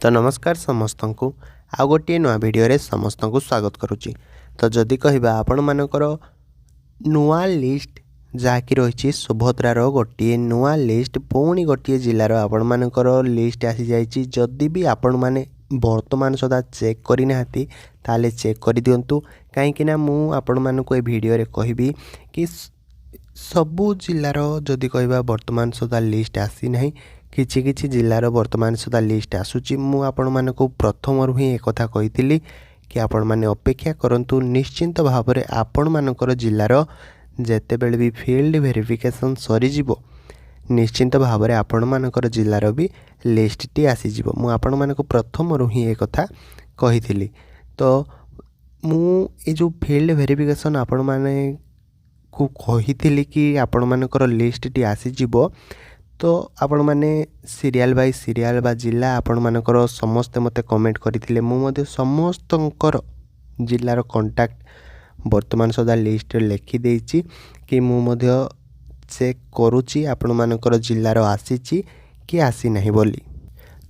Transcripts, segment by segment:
तो नमस्कार समस्त को आउ गोटे नुआ भिडियो समस्त को स्वागत करुच्ची। तो जदि कहबा आपण मानकर नुआ लिस्ट जहाँकि रही सुभद्रार गोटे नुआ लिस्ट पुणी गोटे जिलार आपण मानकर लिस्ट आसी जाइए। जदि भी आपण माने वर्तमान सदा चेक करना ताले चेक कर दिंतु कहीं मु आपण मानक ए भिडियो कहबी कि सबु जिलार जदि कहबा वर्तमान सुधा लिस्ट आसी ना किछि किछि जिलार वर्तमान सुधा लिस्ट आसूची। मु आपण मानक प्रथम ही एक कथा कही कि आपण माने अपेक्षा करंतु निश्चिंत भाव में आपण मानकर जिलार जेतेबेले भी फील्ड वेरिफिकेशन सरी जिवो निश्चिंत भाव में आपण मानकर जिलार भी लिस्ट टी आसी जिवो। मु आपण मानक प्रथम ही एक कथा कही। तो मु ए जो फील्ड वेरिफिकेशन आपण माने को कही कि आपण मानकर लिस्ट टी आसी जिवो। तो आपण माने सीरियल बाय सीरियल बा जिला आपण मानकर समस्ते मते कमेंट करथिले। मु मते समस्तंकर जिलार कांटेक्ट वर्तमान सदा लिस्ट लिखि देछि कि मु मते चेक करूची आपण मानकर जिलार आसीची कि आसी नाही बोली।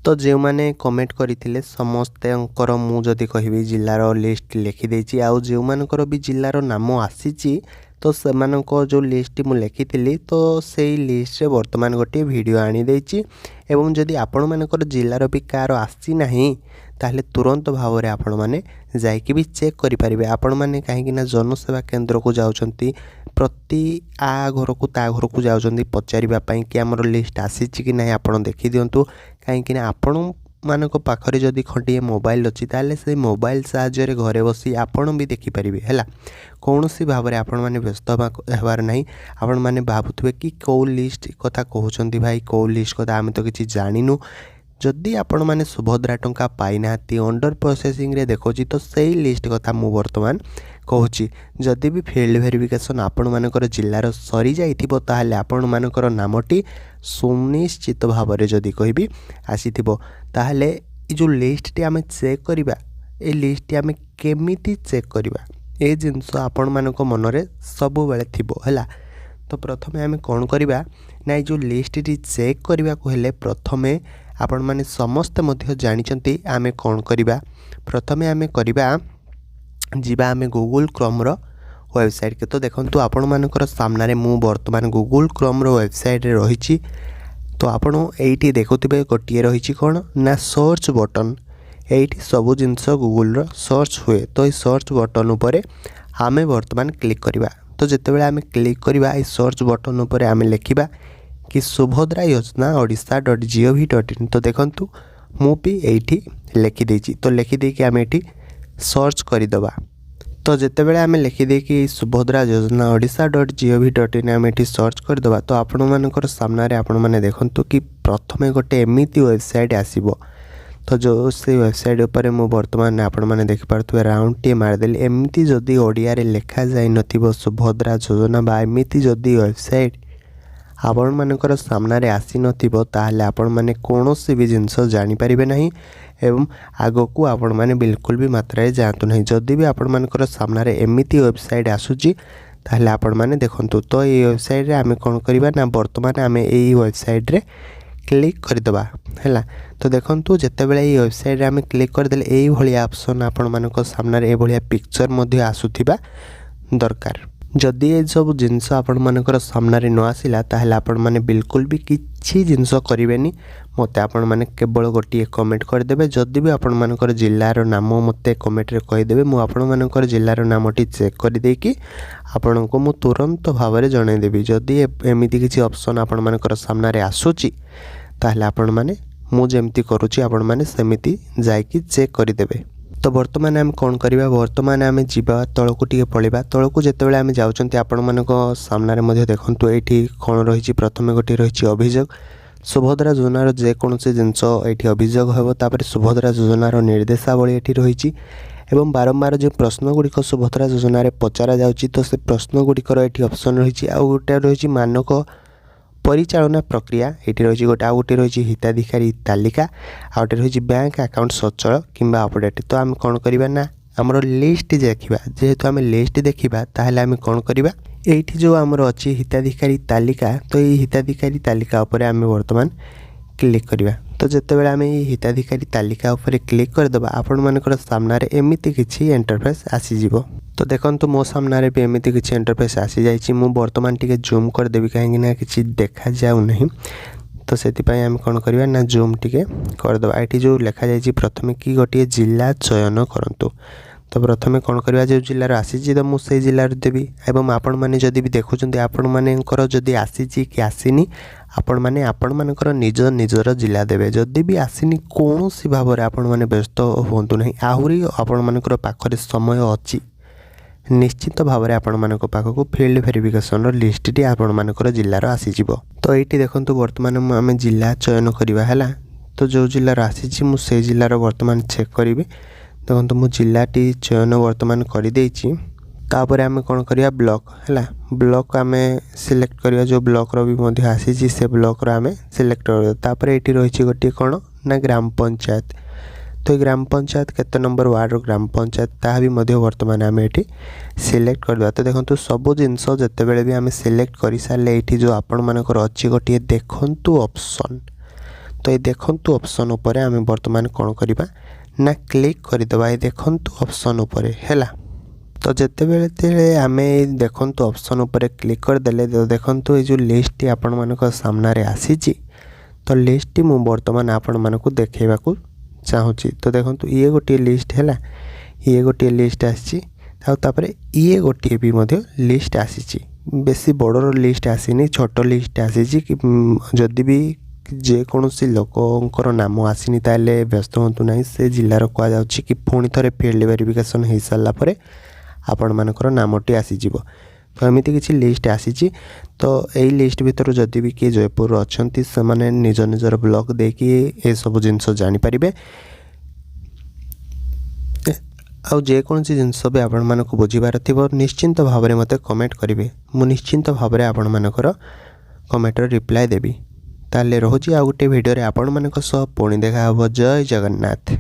तो जे माने कमेंट करथिले समस्तंकर मु जदि कहबी जिलार लिस्ट लिखि देछि। आउ जे मानकर भी जिलार नाम आसीची तो सेमानक जो लिस्ट मु लिखी तो सेई लिस्ट रे वर्तमान गोटे वीडियो आनी देछि। एवं जदि आपण मानकर जिलार भी कार आसी नाही ताहले तुरंत भाव में आपण माने जाइके भी चेक करि परिबे। आपण माने काहेकि ना जनसेवा केंद्र को जाउचंती प्रति आ घर को ता घर को जाउचंती पचारिबा पई कि हमर लिस्ट आसीछि कि नाही आपण देखि दियंतु। काहेकि ना आपण मानक पाखरे जदि खंडिए मोबाइल अच्छी ताले से मोबाइल साहाय्य घरे बसी आपण भी देखि परिबे हैला। कौन सी भाव में आपण माने व्यस्त होबार नहीं। आपण माने भाबुथुबे कि कौ लिस्ट कथा कहउचंती भाई कौ लिस्ट कथा आमे तो किछि जानिनु। जदि आपण माने सुभद्रा टंका पाई नाती अंडर प्रोसेसिंग रे देखोची तो सही लिस्ट कथा मु वर्तमान कहूची। जदि भी फील्ड वेरिफिकेशन आपण मानकर जिल्लार सरी जाइथिबो ताहले आपण मानकर नामटी सुनिश्चित भाव में जदि कहबी आसीथिबो ताहले ए जो लिस्ट टी आमे चेक करिबा ए लिस्ट टी आमे केमिति चेक करिबा ए जिंस आपण मानक मन रे सब बेले थिबो हैला। तो प्रथमे आमे कोन करिबा ना जो लिस्ट टी चेक करिबा को हेले प्रथमे आपण माने समस्त मध्य जानिचंती आमे कोन करिबा। प्रथमे आमे करिबा जीवा आमे गूगल क्रोम रो वेबसाइट के। तो देखंतु आपण मानकर सामने मु वर्तमान गूगल क्रोम रो वेबसाइट रे रहिछि। तो आपण एइठी देखुथिबे गोटिए रहिछि कोन ना सर्च बटन। एइठी सब जिंस गूगल रो सर्च हुए। तो ई सर्च बटन ऊपर आमे वर्तमान क्लिक करिबा। तो जेतेबेले आमे क्लिक करिबा ई सर्च बटन ऊपर आमे लिखिबा कि सुभद्रा योजना odisha.gov.in। तो देखंतु मु भी एइठी लिखि देछि। तो लिखि दे कि आमे एठी सर्च करि दबा। तो जेतेबेले आमे लिखि दे कि सुभद्रा योजना odisha.gov.in आमे एठी सर्च कर दबा। तो आपण मानकर सामने रे आपण माने देखंतु कि प्रथमे गोटे एमिति वेबसाइट आसीबो। तो जो से वेबसाइट ऊपर मु वर्तमान आपण माने देखि पारथुवे राउंड टी मार देली एमिति जदी ओडिया रे लिखा जाय नथिबो सुभद्रा योजना बा एमिति जदी वेबसाइट आपण मानकर सामने रे आसी नथिबो ताहले आपण माने कोनोसी भी जिंस जानि परिबे नाही। एवं आगो को आपण माने बिल्कुल भी मात्रा रे जानतु नाही। जदी भी आपण मानकर सामने रे एमिति वेबसाइट आसुची ताहले आपण माने देखंतु। तो ए वेबसाइट रे आमे कोन करिबा ना वर्तमान आमे एई वेबसाइट रे क्लिक कर दबा हैला। तो देखंतु जेतेबेले ए वेबसाइट रे आमे क्लिक कर देले एई भलिया ऑप्शन आपण मानक सामने रे ए भलिया पिक्चर मध्ये आसुथिबा दरकार। जदि ए सब जिनस आपण मानकर सामने रे न आसिला ताहले आपण माने बिल्कुल भी किछि जिनस करिवेनी। मते आपण माने केवल गोटिए कमेंट कर देबे। जदि भी आपण मानकर जिल्लार नाम मते कमेंट रे कहि देबे मु आपण मानकर जिल्लार नामटी चेक कर दे कि आपण को मु तुरंत भाव रे जणाई देबी। जदि एमिति किछि ऑप्शन आपण मानकर सामने रे आसुची ताहले आपण माने मु जेमति करूची आपण माने सेमिति जाय कि चेक कर देबे। तो वर्तमान आम कौन करवा वर्तमान आम जीवा तलकू टी पलैबा। तलकू जितेबाला आम जाऊँच आपण मान सामने देखु ये कौन रही प्रथम गोटे रही अभियोग सुभद्रा योजनार जेकोसी जिनस ये अभियोग हे तापर सुभद्रा योजनार निर्देशावली ये रही एवं बारंबार जो प्रश्न गुड़िक सुभद्रा योजन पचरा जाऊँगी तो से प्रश्न गुड़िकर ये ऑप्शन रही आउ गोटे रही मानक परिचालना प्रक्रिया ये रही गोटे आउ गोटे रही हिताधिकारी तालिका आ गोटे रही बैंक अकाउंट सचल किंबा अपडेट। तो आम कौन करवा ना आमर लिस्ट देखा जेहेतु आम लिस्ट देखा ताहले आम कौन करवा ये जो आमर अच्छी हिताधिकारी तालिका। तो ये हिताधिकारी तालिका उपर आम वर्तमान क्लिक करवा। तो जितेबाला आम हिताधिकारी तालिका उपर क्लिक करदे आपण सामने एमती किसी इंटरफेस आसीज। तो देखो मो सामने भी एमती किसी इंटरफेस आसी जाइए। मुझे बर्तमान टी जूम करदेवी कहीं किसी देखा जाऊ नहीं। तो से आम कौन करवा ना जूम टी करदे। ये जो लिखा जाए प्रथम कि गोटे जिला चयन करूँ। तो प्रथम कौन करवा जो जिलार आसी तो मुझे जिलार देवी। एवं आपण मैंने जदि भी देखुं आपण मानकर जदि आसी कि आसीनी आपण मैंने आपण मानकर निज निजर जिला देवे। जदि भी आसीनी कौन सी भाव में आपण मैंने व्यस्त हूँ ना। आहरी आपण मानकर पाखरे समय अच्छी निश्चित भाव में आपण मान पाखक फील्ड वेरिफिकेशन लिस्टटी आपण मानकर जिलार आसीज। तो ये देखो बर्तमान आम जिला चयन करवा है। तो जो जिलार आसी मुझे जिलार बर्तमान चेक करी। देखो मु जिलाटी चयन बर्तमान कर आम कौन करवा ब्लॉक है। ब्लॉक आम सिलेक्ट करवा जो ब्लॉक भी आसी से ब्लॉक आम सिलेक्ट कर। ये रही गोटे कौन ना ग्राम पंचायत। तो ये ग्राम पंचायत केते नंबर वार्ड ग्राम पंचायत ता भी बर्तमान आम ये सिलेक्ट करवा। तो देखो सब जिनस जिते भी आम सिलेक्ट कर सारे ये जो आपण मानकर अच्छी गोटे देखु ऑप्शन। तो ये देखु ऑप्शन उपर आम बर्तमान कौन करवा ना क्लिक करदे। ये देखु ऑप्शन उपर है। तो जिते आम देखु ऑप्शन उपर क्लिक करदे तो देखो ये जो लिस्ट आपण मानक सामने आसी। तो लिस्ट मु बर्तमान आपण मानक देखा चाहूँगी। तो देखो ये गोटे लिस्ट है। ये गोटे लिस्ट आसी ये गोटे भी लिस्ट आसी। बेसी बड़ लिस्ट आसीनी छोट लिस्ट आसी। जदि भी जेकोसी लोकर नाम आसीनी ताले व्यस्त हूँ ना। से जिलार कहुच्छी कि पुणी थे फील्ड वेरिफिकेशन हो सारापर आपण मानकर नामटी आसीज। तो एमती किसी लिस्ट आसी। तो यही लिस्ट भितर जदि भी किए जयपुर अच्छा से मैंने निज निजर ब्लॉक देकी ये सब जिनस जानीपर। आउ जेकोसी जिनस भी आपण मानक बुझीबार थी निश्चिंत भाव में मत कमेंट करेंगे। मुझे निश्चिंत भाव में आपण मानकर कमेंटर रिप्लाय देवी। ताले रोची आ गोटे भिडियो आपण मानक सह पुणी देखा। जय जगन्नाथ।